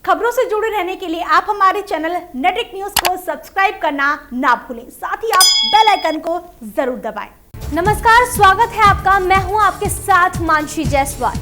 खबरों से जुड़े रहने के लिए आप हमारे चैनल नेट्रिक न्यूज को सब्सक्राइब करना ना भूलें, साथ ही आप बेल आइकन को जरूर दबाएं। नमस्कार, स्वागत है आपका। मैं हूं आपके साथ मानसी जायसवाल।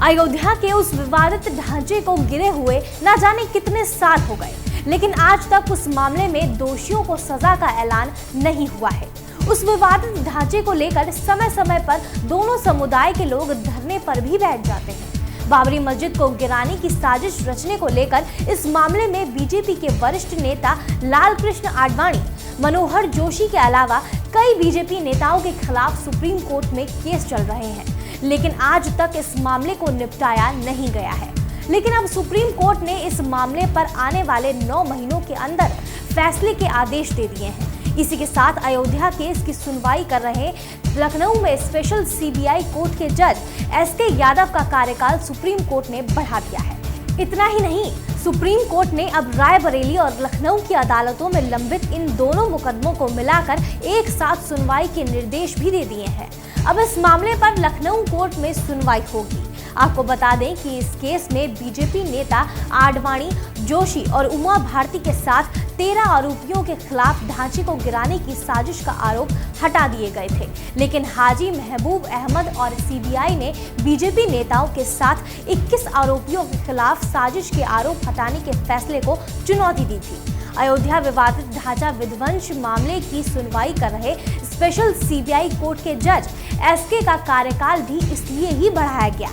अयोध्या के उस विवादित ढांचे को गिरे हुए ना जाने कितने साल हो गए, लेकिन आज तक उस मामले में दोषियों को सजा का ऐलान नहीं हुआ है। उस विवादित ढांचे को लेकर समय समय पर दोनों समुदाय के लोग धरने पर भी बैठ जाते हैं। बाबरी मस्जिद को गिराने की साजिश रचने को लेकर इस मामले में बीजेपी के वरिष्ठ नेता लाल कृष्ण आडवाणी, मनोहर जोशी के अलावा कई बीजेपी नेताओं के खिलाफ सुप्रीम कोर्ट में केस चल रहे हैं, लेकिन आज तक इस मामले को निपटाया नहीं गया है। लेकिन अब सुप्रीम कोर्ट ने इस मामले पर आने वाले 9 महीनों के अंदर फैसले के आदेश दे दिए हैं। इसी के साथ अयोध्या केस की सुनवाई कर रहे लखनऊ में स्पेशल सीबीआई कोर्ट के जज एसके यादव का कार्यकाल सुप्रीम कोर्ट ने बढ़ा दिया है। इतना ही नहीं, सुप्रीम कोर्ट ने अब रायबरेली और लखनऊ की अदालतों में लंबित इन दोनों मुकदमों को मिलाकर एक साथ सुनवाई के निर्देश भी दे दिए हैं। अब इस मामले पर लखनऊ कोर्ट में सुनवाई होगी। आपको बता दें कि इस केस में बीजेपी नेता आडवाणी, जोशी और उमा भारती के साथ 13 आरोपियों के खिलाफ ढांचे को गिराने की साजिश का आरोप हटा दिए गए थे, लेकिन हाजी महबूब अहमद और सीबीआई ने बीजेपी नेताओं के साथ 21 आरोपियों के खिलाफ साजिश के आरोप हटाने के फैसले को चुनौती दी थी। अयोध्या विवादित ढांचा विध्वंस मामले की सुनवाई कर रहे स्पेशल सीबीआई कोर्ट के जज एसके का कार्यकाल भी इसलिए ही बढ़ाया गया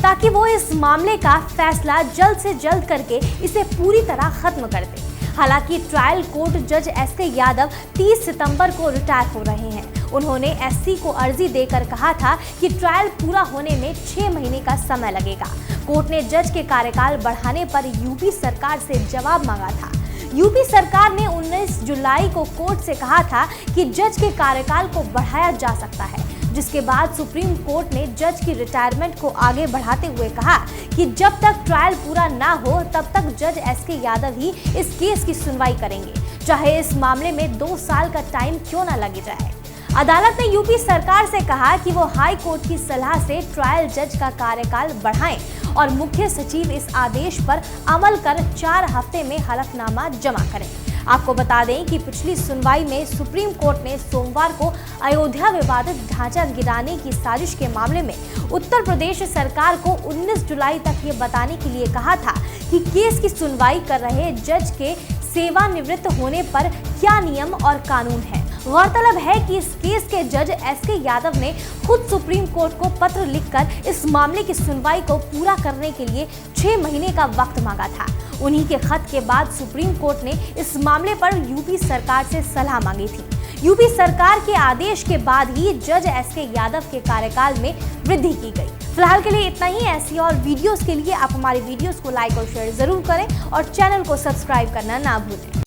ताकि वो इस मामले का फैसला जल्द से जल्द करके इसे पूरी तरह खत्म कर दे। हालांकि ट्रायल कोर्ट जज एसके यादव 30 सितंबर को रिटायर हो रहे हैं। उन्होंने एससी को अर्जी देकर कहा था कि ट्रायल पूरा होने में 6 महीने का समय लगेगा। कोर्ट ने जज के कार्यकाल बढ़ाने पर यूपी सरकार से जवाब मांगा था। यूपी सरकार ने 19 जुलाई को कोर्ट से कहा था कि जज के कार्यकाल को बढ़ाया जा सकता है, जिसके बाद सुप्रीम कोर्ट ने जज की रिटायरमेंट को आगे बढ़ाते हुए कहा कि जब तक ट्रायल पूरा ना हो तब तक जज एसके यादव ही इस केस की सुनवाई करेंगे, चाहे इस मामले में 2 साल का टाइम क्यों ना लगे जाए। अदालत ने यूपी सरकार से कहा कि वो हाई कोर्ट की सलाह से ट्रायल जज का कार्यकाल बढ़ाएं और मुख्य सचिव इस आदेश पर अमल कर 4 हफ्ते में हलफनामा जमा करें। आपको बता दें कि पिछली सुनवाई में सुप्रीम कोर्ट ने सोमवार को अयोध्या विवादित ढांचा गिराने की साजिश के मामले में उत्तर प्रदेश सरकार को 19 जुलाई तक ये बताने के लिए कहा था कि केस की सुनवाई कर रहे जज के सेवानिवृत्त होने पर क्या नियम और कानून है। गौरतलब है कि इस केस के जज एसके यादव ने खुद सुप्रीम कोर्ट को पत्र लिखकर इस मामले की सुनवाई को पूरा करने के लिए 6 महीने का वक्त मांगा था। उन्हीं के खत के बाद सुप्रीम कोर्ट ने इस मामले पर यूपी सरकार से सलाह मांगी थी। यूपी सरकार के आदेश के बाद ही जज एसके यादव के कार्यकाल में वृद्धि की गई। फिलहाल के लिए इतना ही। ऐसी और वीडियोस के लिए आप हमारी वीडियोस को लाइक और शेयर जरूर करें और चैनल को सब्सक्राइब करना ना भूलें।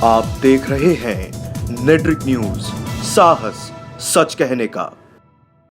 आप देख रहे हैं नेट्रिक न्यूज, साहस सच कहने का।